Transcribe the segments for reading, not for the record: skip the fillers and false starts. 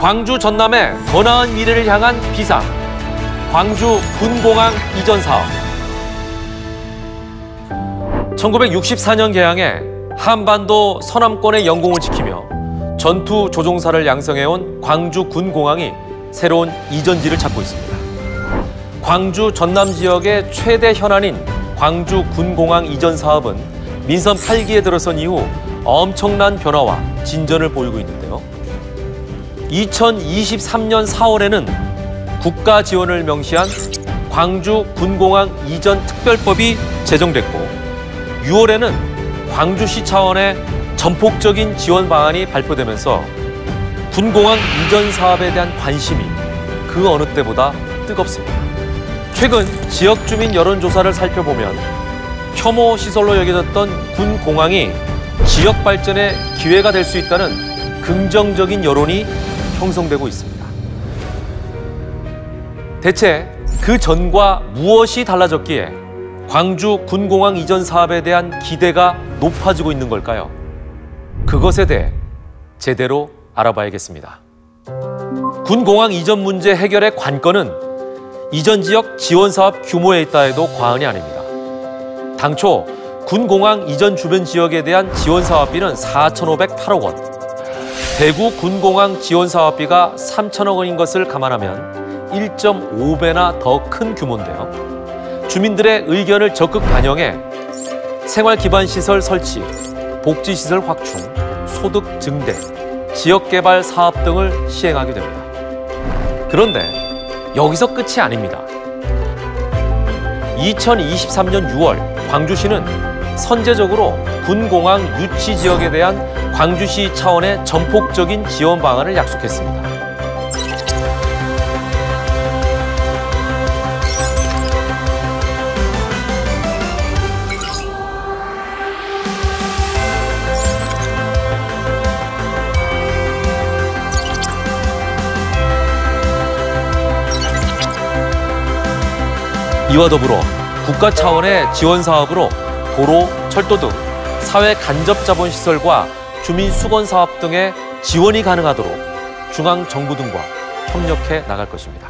광주 전남의 더 나은 미래를 향한 비상, 광주 군공항 이전 사업. 1964년 개항해 한반도 서남권의 영공을 지키며 전투 조종사를 양성해온 광주 군공항이 새로운 이전지를 찾고 있습니다. 광주 전남 지역의 최대 현안인 광주 군공항 이전 사업은 민선 8기에 들어선 이후 엄청난 변화와 진전을 보이고 있는데요. 2023년 4월에는 국가 지원을 명시한 광주 군공항 이전 특별법이 제정됐고 6월에는 광주시 차원의 전폭적인 지원 방안이 발표되면서 군공항 이전 사업에 대한 관심이 그 어느 때보다 뜨겁습니다. 최근 지역 주민 여론조사를 살펴보면 혐오 시설로 여겨졌던 군공항이 지역 발전의 기회가 될 수 있다는 긍정적인 여론이 형성되고 있습니다. 대체 그 전과 무엇이 달라졌기에 광주 군공항 이전 사업에 대한 기대가 높아지고 있는 걸까요? 그것에 대해 제대로 알아봐야겠습니다. 군공항 이전 문제 해결의 관건은 이전 지역 지원 사업 규모에 있다 해도 과언이 아닙니다. 당초 군공항 이전 주변 지역에 대한 지원 사업비는 4,508억 원. 대구 군공항 지원 사업비가 3천억 원인 것을 감안하면 1.5배나 더 큰 규모인데요. 주민들의 의견을 적극 반영해 생활기반시설 설치, 복지시설 확충, 소득 증대, 지역개발 사업 등을 시행하게 됩니다. 그런데 여기서 끝이 아닙니다. 2023년 6월 광주시는 선제적으로 군공항 유치 지역에 대한 광주시 차원의 전폭적인 지원 방안을 약속했습니다. 이와 더불어 국가 차원의 지원 사업으로 도로, 철도 등 사회 간접 자본 시설과 주민 수건 사업 등의 지원이 가능하도록 중앙 정부 등과 협력해 나갈 것입니다.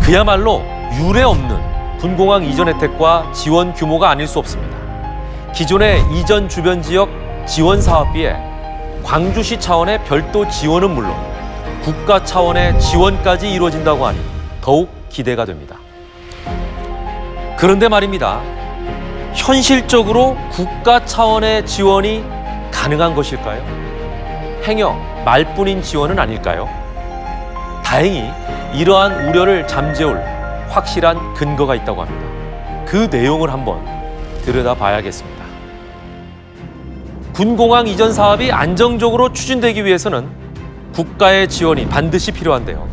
그야말로 유례 없는 군공항 이전 혜택과 지원 규모가 아닐 수 없습니다. 기존의 이전 주변 지역 지원 사업비에 광주시 차원의 별도 지원은 물론 국가 차원의 지원까지 이루어진다고 하니 더욱 기대가 됩니다. 그런데 말입니다. 현실적으로 국가 차원의 지원이 가능한 것일까요? 행여 말뿐인 지원은 아닐까요? 다행히 이러한 우려를 잠재울 확실한 근거가 있다고 합니다. 그 내용을 한번 들여다봐야겠습니다. 군공항 이전 사업이 안정적으로 추진되기 위해서는 국가의 지원이 반드시 필요한데요.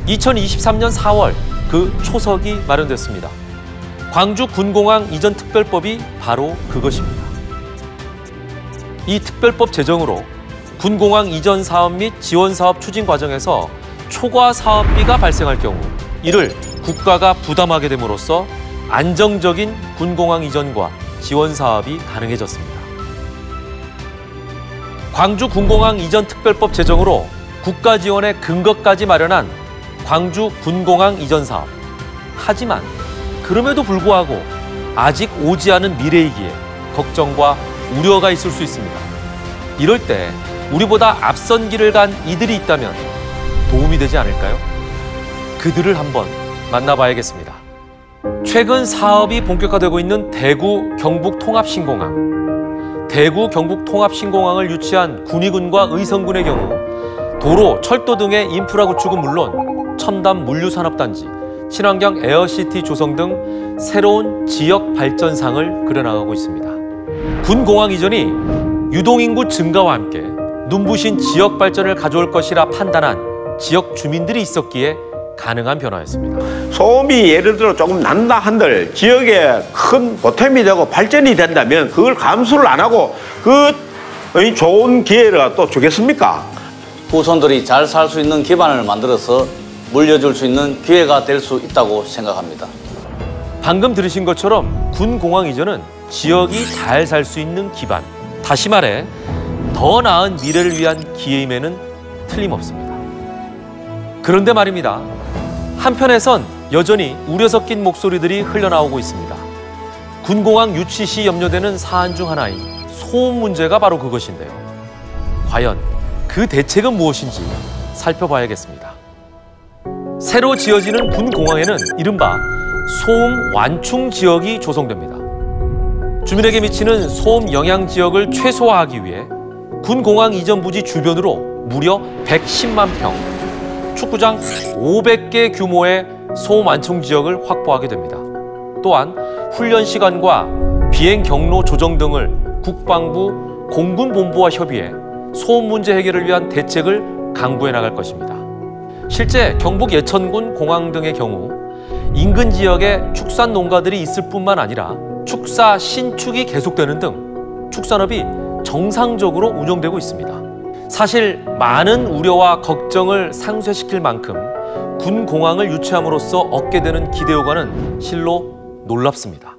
2023년 4월 그 초석이 마련됐습니다. 광주 군공항 이전 특별법이 바로 그것입니다. 이 특별법 제정으로 군공항 이전 사업 및 지원 사업 추진 과정에서 초과 사업비가 발생할 경우 이를 국가가 부담하게 됨으로써 안정적인 군공항 이전과 지원 사업이 가능해졌습니다. 광주 군공항 이전 특별법 제정으로 국가 지원의 근거까지 마련한 광주 군공항 이전 사업. 하지만 그럼에도 불구하고 아직 오지 않은 미래이기에 걱정과 우려가 있을 수 있습니다. 이럴 때 우리보다 앞선 길을 간 이들이 있다면 도움이 되지 않을까요? 그들을 한번 만나봐야겠습니다. 최근 사업이 본격화되고 있는 대구 경북 통합신공항. 대구 경북 통합신공항을 유치한 군위군과 의성군의 경우 도로, 철도 등의 인프라 구축은 물론 첨단 물류산업단지, 친환경 에어시티 조성 등 새로운 지역 발전상을 그려나가고 있습니다. 군공항 이전이 유동인구 증가와 함께 눈부신 지역 발전을 가져올 것이라 판단한 지역 주민들이 있었기에 가능한 변화였습니다. 소음이 예를 들어 조금 난다 한들 지역에 큰 보탬이 되고 발전이 된다면 그걸 감수를 안 하고 그 좋은 기회를 또 주겠습니까? 후손들이 잘 살 수 있는 기반을 만들어서 물려줄 수 있는 기회가 될 수 있다고 생각합니다. 방금 들으신 것처럼 군공항 이전은 지역이 잘 살 수 있는 기반, 다시 말해 더 나은 미래를 위한 기회임에는 틀림없습니다. 그런데 말입니다. 한편에선 여전히 우려 섞인 목소리들이 흘러나오고 있습니다. 군공항 유치 시 염려되는 사안 중 하나인 소음 문제가 바로 그것인데요. 과연 그 대책은 무엇인지 살펴봐야겠습니다. 새로 지어지는 군공항에는 이른바 소음 완충 지역이 조성됩니다. 주민에게 미치는 소음 영향 지역을 최소화하기 위해 군공항 이전 부지 주변으로 무려 110만 평, 축구장 500개 규모의 소음 완충 지역을 확보하게 됩니다. 또한 훈련 시간과 비행 경로 조정 등을 국방부, 공군본부와 협의해 소음 문제 해결을 위한 대책을 강구해 나갈 것입니다. 실제 경북 예천군 공항 등의 경우 인근 지역에 축산 농가들이 있을 뿐만 아니라 축사 신축이 계속되는 등 축산업이 정상적으로 운영되고 있습니다. 사실 많은 우려와 걱정을 상쇄시킬 만큼 군공항을 유치함으로써 얻게 되는 기대 효과는 실로 놀랍습니다.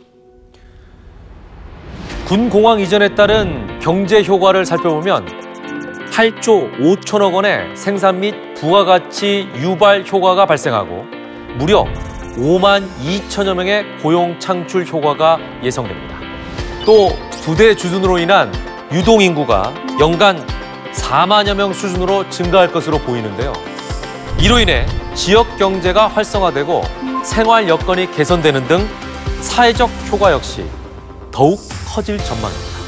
군공항 이전에 따른 경제 효과를 살펴보면 8조 5천억 원의 생산 및 부가가치 유발 효과가 발생하고 무려 5만 2천여 명의 고용 창출 효과가 예상됩니다. 또 부대 주둔으로 인한 유동인구가 연간 4만여 명 수준으로 증가할 것으로 보이는데요. 이로 인해 지역 경제가 활성화되고 생활 여건이 개선되는 등 사회적 효과 역시 더욱 커질 전망입니다.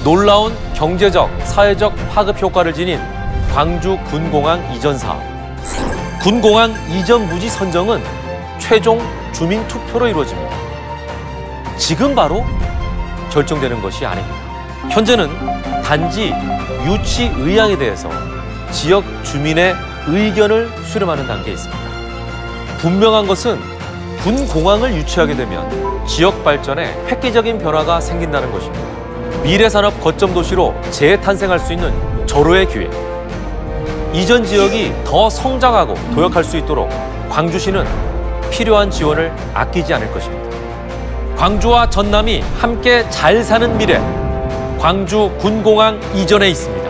놀라운 경제적, 사회적 파급 효과를 지닌 광주 군공항 이전 사업. 군공항 이전 부지 선정은 최종 주민 투표로 이루어집니다. 지금 바로 결정되는 것이 아닙니다. 현재는 단지 유치 의향에 대해서 지역 주민의 의견을 수렴하는 단계에 있습니다. 분명한 것은 군공항을 유치하게 되면 지역 발전에 획기적인 변화가 생긴다는 것입니다. 미래산업 거점 도시로 재탄생할 수 있는 절호의 기회. 이전 지역이 더 성장하고 도약할 수 있도록 광주시는 필요한 지원을 아끼지 않을 것입니다. 광주와 전남이 함께 잘 사는 미래, 광주 군공항 이전에 있습니다.